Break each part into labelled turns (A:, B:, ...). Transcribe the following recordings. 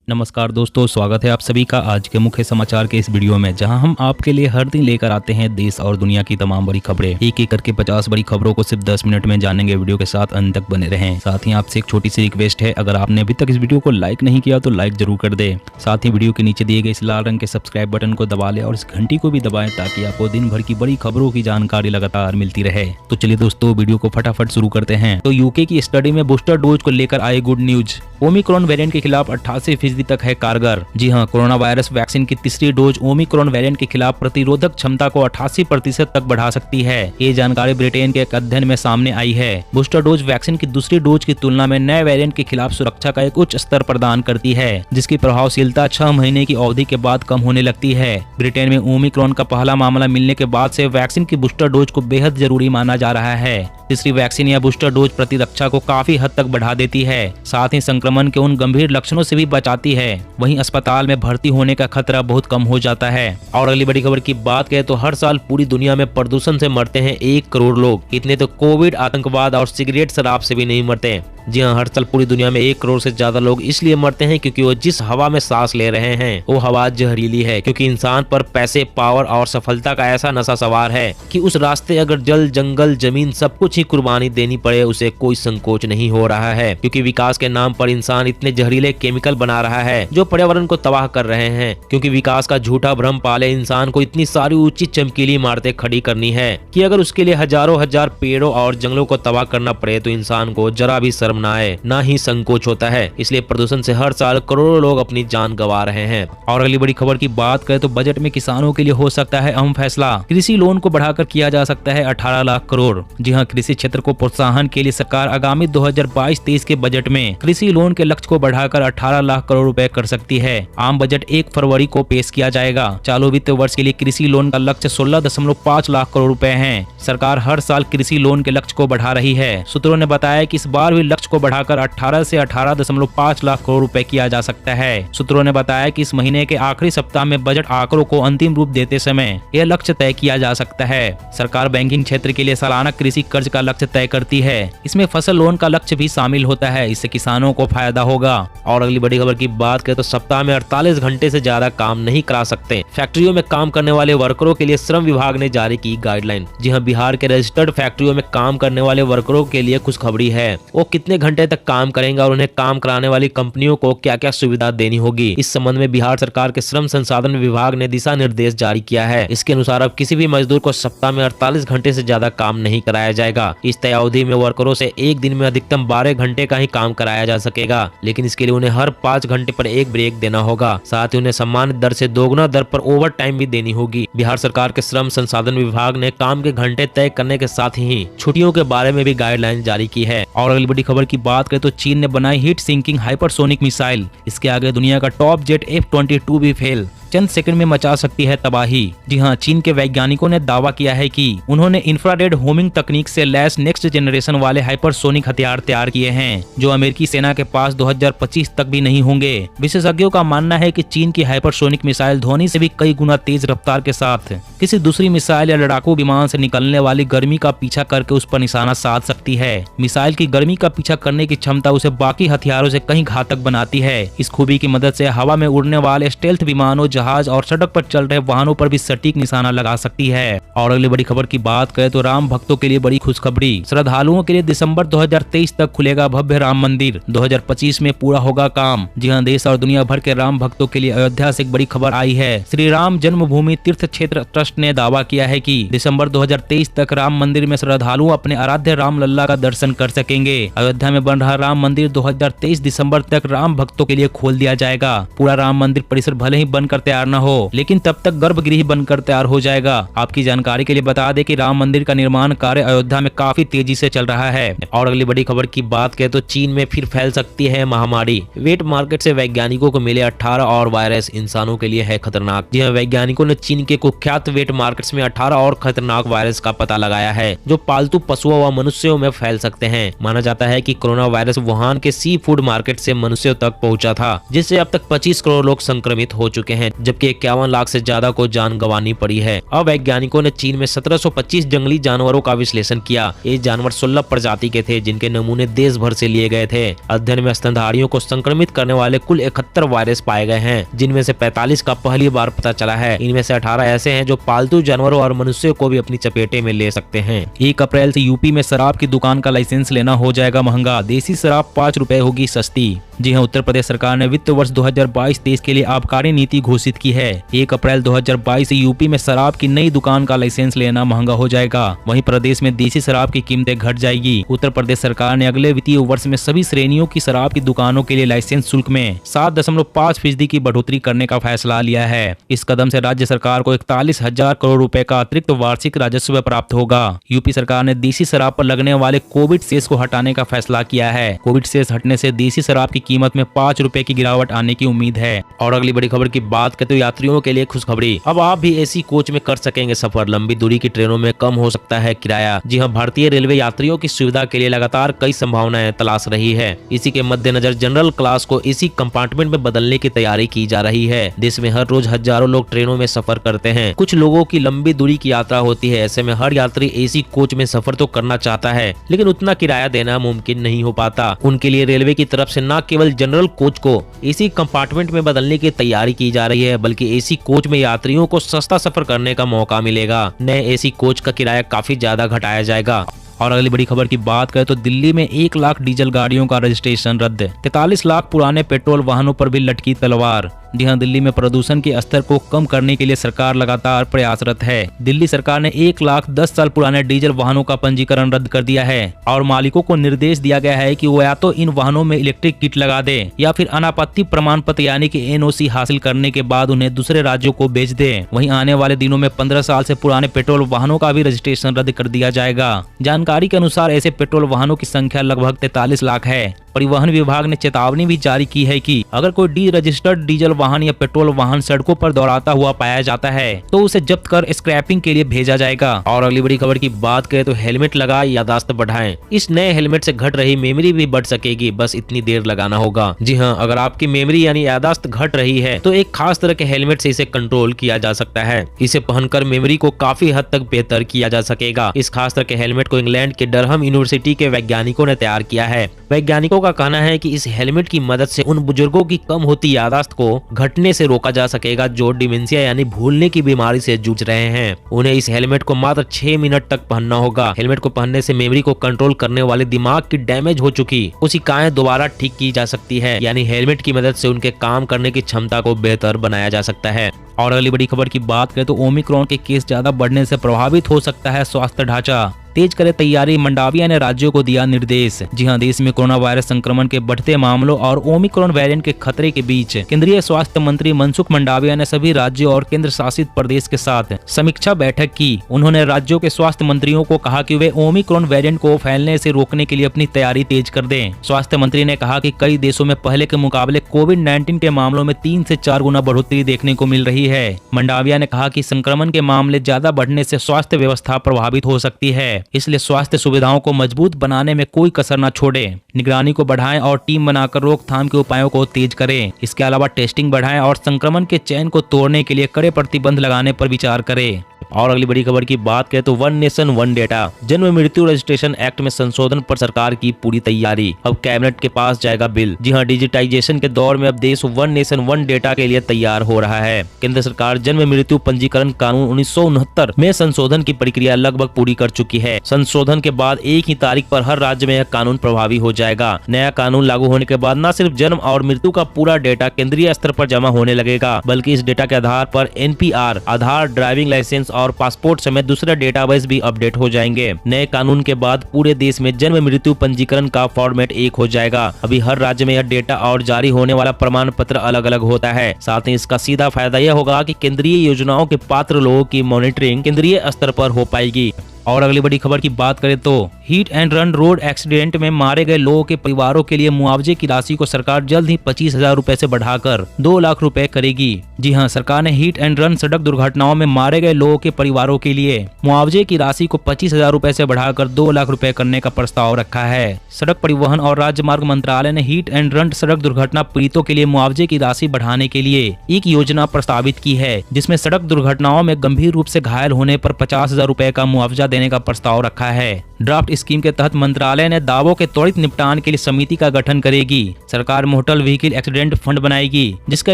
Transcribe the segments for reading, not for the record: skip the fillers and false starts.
A: नमस्कार दोस्तों, स्वागत है आप सभी का आज के मुख्य समाचार के इस वीडियो में, जहां हम आपके लिए हर दिन लेकर आते हैं देश और दुनिया की तमाम बड़ी खबरें। एक एक करके 50 बड़ी खबरों को सिर्फ 10 मिनट में जानेंगे। वीडियो के साथ अंत तक बने रहें। साथ ही आपसे एक छोटी सी रिक्वेस्ट है, अगर आपने अभी तक इस वीडियो को लाइक नहीं किया तो लाइक जरूर कर दे। साथ ही वीडियो के नीचे दिए गए इस लाल रंग के सब्सक्राइब बटन को दबा ले और इस घंटी को भी दबाएं ताकि आपको दिन भर की बड़ी खबरों की जानकारी लगातार मिलती रहे। तो चलिए दोस्तों, वीडियो को फटाफट शुरू करते हैं। तो यूके की स्टडी में बूस्टर डोज को लेकर आए गुड न्यूज। ओमिक्रॉन वेरिएंट के खिलाफ 88% तक है कारगर। जी हां, कोरोना वायरस वैक्सीन की तीसरी डोज ओमिक्रॉन वेरिएंट के खिलाफ प्रतिरोधक क्षमता को 88% तक बढ़ा सकती है। ये जानकारी ब्रिटेन के एक अध्ययन में सामने आई है। बूस्टर डोज वैक्सीन की दूसरी डोज की तुलना में नए वेरिएंट के खिलाफ सुरक्षा का एक उच्च स्तर प्रदान करती है, जिसकी प्रभावशीलता 6 महीने की अवधि के बाद कम होने लगती है। ब्रिटेन में ओमिक्रॉन का पहला मामला मिलने के बाद से वैक्सीन की बूस्टर डोज को बेहद जरूरी माना जा रहा है। तीसरी वैक्सीन या बूस्टर डोज प्रतिरक्षा को काफी हद तक बढ़ा देती है, साथ ही संक्रमण के उन गंभीर लक्षणों से भी बचाती है। वहीं अस्पताल में भर्ती होने का खतरा बहुत कम हो जाता है। और अगली बड़ी खबर की बात करें तो हर साल पूरी दुनिया में प्रदूषण से मरते हैं 1 करोड़ लोग। इतने तो कोविड, आतंकवाद और सिगरेट शराब से भी नहीं मरते। जी हाँ, हर साल पूरी दुनिया में 1 करोड़ से ज्यादा लोग इसलिए मरते हैं क्योंकि वो जिस हवा में सांस ले रहे हैं वो हवा जहरीली है। क्योंकि इंसान पर पैसे, पावर और सफलता का ऐसा नशा सवार है कि उस रास्ते अगर जल, जंगल, जमीन सब कुछ ही कुर्बानी देनी पड़े उसे कोई संकोच नहीं हो रहा है। क्योंकि विकास के नाम पर इंसान इतने जहरीले केमिकल बना रहा है जो पर्यावरण को तबाह कर रहे हैं। क्योंकि विकास का झूठा भ्रम पाले इंसान को इतनी सारी ऊंची चमकीली इमारतें खड़ी करनी है कि अगर उसके लिए हजारों हजार पेड़ों और जंगलों को तबाह करना पड़े तो इंसान को जरा भी शर्म ना आए, ना ही संकोच होता है। इसलिए प्रदूषण से हर साल करोड़ों लोग अपनी जान गंवा रहे हैं। और अगली बड़ी खबर की बात करें तो बजट में किसानों के लिए हो सकता है अहम फैसला। कृषि लोन को बढ़ाकर किया जा सकता है 18 लाख करोड़। जी हाँ, कृषि क्षेत्र को प्रोत्साहन के लिए सरकार आगामी 2022-23 के बजट में कृषि लोन के लक्ष्य को बढ़ाकर 18 लाख करोड़ रुपए कर सकती है। आम बजट 1 फरवरी को पेश किया जाएगा। चालू वित्त वर्ष के लिए कृषि लोन का लक्ष्य 16.5 लाख करोड़ रुपए है। सरकार हर साल कृषि लोन के लक्ष्य को बढ़ा रही है। सूत्रों ने बताया कि इस बार भी लक्ष्य को बढ़ाकर 18 से 18.5 लाख करोड़ रुपए किया जा सकता है। सूत्रों ने बताया कि इस महीने के आखिरी सप्ताह में बजट आंकड़ों को अंतिम रूप देते समय यह लक्ष्य तय किया जा सकता है। सरकार बैंकिंग क्षेत्र के लिए सालाना कृषि कर्ज का लक्ष्य तय करती है। इसमें फसल लोन का लक्ष्य भी शामिल होता है। इससे किसानों को फायदा होगा। और अगली बड़ी खबर की बात करें तो सप्ताह में 48 घंटे से ज्यादा काम नहीं करा सकते। फैक्ट्रियों में काम करने वाले वर्करों के लिए श्रम विभाग ने जारी की गाइडलाइन। जी हाँ, बिहार के रजिस्टर्ड फैक्ट्रियों में काम करने वाले वर्करों के लिए खुशखबरी है। वो कितने घंटे तक काम करेंगे और उन्हें काम कराने वाली कंपनियों को क्या क्या सुविधा देनी होगी, इस संबंध में बिहार सरकार के श्रम संसाधन विभाग ने दिशा निर्देश जारी किया है। इसके अनुसार अब किसी भी मजदूर को सप्ताह में 48 घंटे से ज्यादा काम नहीं कराया जाएगा। इस तय अवधि में वर्करों से एक दिन में अधिकतम 12 घंटे का ही काम कराया जा सकेगा, लेकिन इसके लिए उन्हें हर 5 घंटे पर एक ब्रेक देना होगा। साथ ही उन्हें सम्मानित दर से दोगुना दर पर ओवर टाइम भी देनी होगी। बिहार सरकार के श्रम संसाधन विभाग ने काम के घंटे तय करने के साथ ही छुट्टियों के बारे में भी गाइडलाइन जारी की है। और अगली बड़ी खबर की बात करें तो चीन ने बनाई हीट सिंकिंग हाइपरसोनिक मिसाइल। इसके आगे दुनिया का टॉप जेट F-22 भी फेल। चंद सेकंड में मचा सकती है तबाही। जी हाँ, चीन के वैज्ञानिकों ने दावा किया है कि उन्होंने इंफ्रारेड होमिंग तकनीक से लैस नेक्स्ट जनरेशन वाले हाइपरसोनिक हथियार तैयार किए हैं, जो अमेरिकी सेना के पास 2025 तक भी नहीं होंगे। विशेषज्ञों का मानना है कि चीन की हाइपरसोनिक मिसाइल ध्वनि से भी कई गुना तेज रफ्तार के साथ किसी दूसरी मिसाइल या लड़ाकू विमान से निकलने वाली गर्मी का पीछा करके उस पर निशाना साध सकती है। मिसाइल की गर्मी का पीछा करने की क्षमता उसे बाकी हथियारों से कहीं घातक बनाती है। इस खूबी की मदद से हवा में उड़ने वाले स्टेल्थ विमानों, जहाज और सड़क पर चल रहे वाहनों पर भी सटीक निशाना लगा सकती है। और अगली बड़ी खबर की बात करें तो राम भक्तों के लिए बड़ी खुशखबरी। श्रद्धालुओं के लिए दिसंबर 2023 तक खुलेगा भव्य राम मंदिर। 2025 में पूरा होगा काम। जी हाँ, देश और दुनिया भर के राम भक्तों के लिए अयोध्या से एक बड़ी खबर आई है। श्री राम जन्मभूमि तीर्थ क्षेत्र ट्रस्ट ने दावा किया है कि दिसंबर 2023 तक राम मंदिर में श्रद्धालु अपने आराध्य राम लल्ला का दर्शन कर सकेंगे। अयोध्या में बन रहा राम मंदिर 2023 दिसंबर तक राम भक्तों के लिए खोल दिया जाएगा। पूरा राम मंदिर परिसर भले ही बनकर तैयार न हो, लेकिन तब तक गर्भगृह बनकर तैयार हो जाएगा। आपकी जानकारी के लिए बता दें कि राम मंदिर का निर्माण कार्य अयोध्या में काफी तेजी से चल रहा है। और अगली बड़ी खबर की बात करें तो चीन में फिर फैल सकती है महामारी। वेट मार्केट से वैज्ञानिकों को मिले 18 और वायरस इंसानों के लिए है खतरनाक। जी हाँ, वैज्ञानिकों ने चीन के कुख्यात वेट मार्केट्स में 18 और खतरनाक वायरस का पता लगाया है, जो पालतू पशुओं व मनुष्यों में फैल सकते हैं। माना जाता है कि कोरोना वायरस वुहान के सी फूड मार्केट से मनुष्यों तक पहुंचा था, जिससे अब तक 25 करोड़ लोग संक्रमित हो चुके हैं।
B: जबकि 51 लाख से ज्यादा को जान गंवानी पड़ी है। अब वैज्ञानिकों ने चीन में 1725 जंगली जानवरों का विश्लेषण किया। ये जानवर 16 प्रजाति के थे, जिनके नमूने देश भर से लिए गए थे। अध्ययन में स्तनधारियों को संक्रमित करने वाले कुल 71 वायरस पाए गए हैं, जिनमें से 45 का पहली बार पता चला है। इनमें से 18 ऐसे हैं जो पालतू जानवरों और मनुष्यों को भी अपनी चपेटे में ले सकते हैं।
A: 1 अप्रैल से यूपी में शराब की दुकान का लाइसेंस लेना हो जाएगा महंगा। देसी शराब 5 रुपए होगी सस्ती। जी हां, उत्तर प्रदेश सरकार ने वित्त वर्ष 2022-23 के लिए आबकारी नीति घोषित की है। 1 अप्रैल 2022 से यूपी में शराब की नई दुकान का लाइसेंस लेना महंगा हो जाएगा। वहीं प्रदेश में देसी शराब की कीमतें घट जाएगी। उत्तर प्रदेश सरकार ने अगले वित्तीय वर्ष में सभी श्रेणियों की शराब की दुकानों के लिए लाइसेंस शुल्क में 7.5% की बढ़ोतरी करने का फैसला लिया है। इस कदम से राज्य सरकार को 41,000 करोड़ रुपए का अतिरिक्त वार्षिक राजस्व प्राप्त होगा। यूपी सरकार ने देसी शराब पर लगने वाले कोविड सेस को हटाने का फैसला किया है। कोविड सेस हटने से देसी शराब की कीमत में 5 रुपए की गिरावट आने की उम्मीद है। और अगली बड़ी खबर की बात करें तो यात्रियों के लिए खुशखबरी। अब आप भी एसी कोच में कर सकेंगे सफर। लंबी दूरी की ट्रेनों में कम हो सकता है किराया। जी हां, भारतीय रेलवे यात्रियों की सुविधा के लिए लगातार कई संभावनाएं तलाश रही है। इसी के मद्देनजर जनरल क्लास को एसी कंपार्टमेंट में बदलने की तैयारी की जा रही है। देश में हर रोज हजारों लोग ट्रेनों में सफर करते हैं। कुछ लोगों की लंबी दूरी की यात्रा होती है। ऐसे में हर यात्री एसी कोच में सफर तो करना चाहता है, लेकिन उतना किराया देना मुमकिन नहीं हो पाता। उनके लिए रेलवे की तरफ से न केवल जनरल कोच को एसी कंपार्टमेंट में बदलने की तैयारी की जा रही है, बल्कि एसी कोच में यात्रियों को सस्ता सफर करने का मौका मिलेगा। नए एसी कोच का किराया काफी ज्यादा घटाया जाएगा। और अगली बड़ी खबर की बात करें तो दिल्ली में 1 लाख डीजल गाड़ियों का रजिस्ट्रेशन रद्द। 43 लाख पुराने पेट्रोल वाहनों पर भी लटकी तलवार। जी हां, दिल्ली में प्रदूषण के स्तर को कम करने के लिए सरकार लगातार प्रयासरत है। दिल्ली सरकार ने 1 लाख 10 साल पुराने डीजल वाहनों का पंजीकरण रद्द कर दिया है और मालिकों को निर्देश दिया गया है कि वो या तो इन वाहनों में इलेक्ट्रिक किट लगा दे या फिर अनापत्ति प्रमाण पत्र यानी कि एनओसी हासिल करने के बाद उन्हें दूसरे राज्यों को बेच दे। वहीं आने वाले दिनों में 15 साल से पुराने पेट्रोल वाहनों का भी रजिस्ट्रेशन रद्द कर दिया जाएगा। जानकारी के अनुसार ऐसे पेट्रोल वाहनों की संख्या लगभग 43 लाख है। परिवहन विभाग ने चेतावनी भी जारी की है कि अगर कोई डी रजिस्टर्ड डीजल वाहन या पेट्रोल वाहन सड़कों पर दौड़ाता हुआ पाया जाता है तो उसे जब्त कर स्क्रैपिंग के लिए भेजा जाएगा। और अगली बड़ी खबर की बात करें तो हेलमेट लगाए यादाश्त बढ़ाएं। इस नए हेलमेट से घट रही मेमोरी भी बढ़ सकेगी, बस इतनी देर लगाना होगा। जी हाँ, अगर आपकी मेमोरी यानी यादाश्त घट रही है तो एक खास तरह के हेलमेट से इसे कंट्रोल किया जा सकता है। इसे पहनकर मेमोरी को काफी हद तक बेहतर किया जा सकेगा। इस खास तरह के हेलमेट को इंग्लैंड के डरहम यूनिवर्सिटी के वैज्ञानिकों ने तैयार किया है। वैज्ञानिकों का कहना है कि इस हेलमेट की मदद से उन बुजुर्गों की कम होती यादाश्त को घटने से रोका जा सकेगा जो डिमेंशिया यानी भूलने की बीमारी से जूझ रहे हैं। उन्हें इस हेलमेट को मात्र 6 मिनट तक पहनना होगा। हेलमेट को पहनने से मेमोरी को कंट्रोल करने वाले दिमाग की डैमेज हो चुकी कोशिकाएं दोबारा ठीक की जा सकती है, यानी हेलमेट की मदद से उनके काम करने की क्षमता को बेहतर बनाया जा सकता है। और अगली बड़ी खबर की बात करें तो ओमिक्रॉन के केस ज्यादा बढ़ने से प्रभावित हो सकता है स्वास्थ्य ढांचा। तेज करे तैयारी, मंडाविया ने राज्यों को दिया निर्देश। जी हां, देश में कोरोना वायरस संक्रमण के बढ़ते मामलों और ओमिक्रॉन वेरिएंट के खतरे के बीच केंद्रीय स्वास्थ्य मंत्री मनसुख मंडाविया ने सभी राज्यों और केंद्र शासित प्रदेश के साथ समीक्षा बैठक की। उन्होंने राज्यों के स्वास्थ्य मंत्रियों को कहा कि वे ओमिक्रॉन वेरिएंट को फैलने से रोकने के लिए अपनी तैयारी तेज कर दें। स्वास्थ्य मंत्री ने कहा कि कई देशों में पहले के मुकाबले कोविड-19 के मामलों में 3 से 4 गुना बढ़ोतरी देखने को मिल रही है। मंडाविया ने कहा कि संक्रमण के मामले ज्यादा बढ़ने से स्वास्थ्य व्यवस्था प्रभावित हो सकती है, इसलिए स्वास्थ्य सुविधाओं को मजबूत बनाने में कोई कसर न छोड़े। निगरानी को बढ़ाएं और टीम बनाकर रोकथाम के उपायों को तेज करें। इसके अलावा टेस्टिंग बढ़ाएं और संक्रमण के चैन को तोड़ने के लिए कड़े प्रतिबंध लगाने पर विचार करें। और अगली बड़ी खबर की बात करें तो वन नेशन वन डेटा जन्म मृत्यु रजिस्ट्रेशन एक्ट में संशोधन पर सरकार की पूरी तैयारी। अब कैबिनेट के पास जाएगा बिल। जी हां, डिजिटाइजेशन के दौर में अब देश वन नेशन वन डेटा के लिए तैयार हो रहा है। केंद्र सरकार जन्म मृत्यु पंजीकरण कानून 1969 में संशोधन की प्रक्रिया लगभग पूरी कर चुकी है। संशोधन के बाद एक ही तारीख पर हर राज्य में यह कानून प्रभावी हो जाएगा। नया कानून लागू होने के बाद न सिर्फ जन्म और मृत्यु का पूरा डेटा केंद्रीय स्तर पर जमा होने लगेगा, बल्कि इस डेटा के आधार पर एनपीआर, आधार, ड्राइविंग लाइसेंस और पासपोर्ट समेत दूसरे डेटाबेस भी अपडेट हो जाएंगे। नए कानून के बाद पूरे देश में जन्म मृत्यु पंजीकरण का फॉर्मेट एक हो जाएगा। अभी हर राज्य में यह डेटा और जारी होने वाला प्रमाण पत्र अलग अलग होता है। साथ ही इसका सीधा फायदा यह होगा कि केंद्रीय योजनाओं के पात्र लोगों की मॉनिटरिंग केंद्रीय स्तर पर हो पाएगी। और अगली बड़ी खबर की बात करें तो hit and run road accident में मारे गए लोगों के परिवारों के लिए मुआवजे की राशि को सरकार जल्द ही 25,000 रुपए से बढ़ाकर 2 लाख रुपए करेगी। जी हां, सरकार ने हिट एंड रन सड़क दुर्घटनाओं में मारे गए लोगों के परिवारों के लिए मुआवजे की राशि को 25,000 रुपए से बढ़ाकर 2 लाख रुपए करने का प्रस्ताव रखा है। सड़क परिवहन और राजमार्ग मंत्रालय ने हिट एंड रन सड़क दुर्घटना पीड़ितों के लिए मुआवजे की राशि बढ़ाने के लिए एक योजना प्रस्तावित की है, जिसमें सड़क दुर्घटनाओं में गंभीर रूप से घायल होने पर 50,000 रुपए का मुआवजा देने का प्रस्ताव रखा है। ड्राफ्ट स्कीम के तहत मंत्रालय ने दावों के त्वरित निपटान के लिए समिति का गठन करेगी। सरकार मोटर व्हीकल एक्सीडेंट फंड बनाएगी, जिसका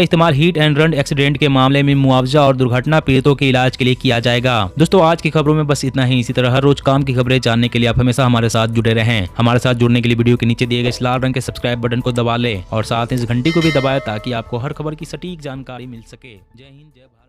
A: इस्तेमाल हिट एंड रन एक्सीडेंट के मामले में मुआवजा और दुर्घटना पीड़ितों के इलाज के लिए किया जाएगा। दोस्तों, आज की खबरों में बस इतना ही। इसी तरह हर रोज काम की खबरें जानने के लिए आप हमेशा हमारे साथ जुड़े रहें। हमारे साथ जुड़ने के लिए वीडियो के नीचे दिए गए लाल रंग के सब्सक्राइब बटन को दबा लें और साथ ही इस घंटी को भी दबाएं ताकि आपको हर खबर की सटीक जानकारी मिल सके। जय हिंद, जय भारत।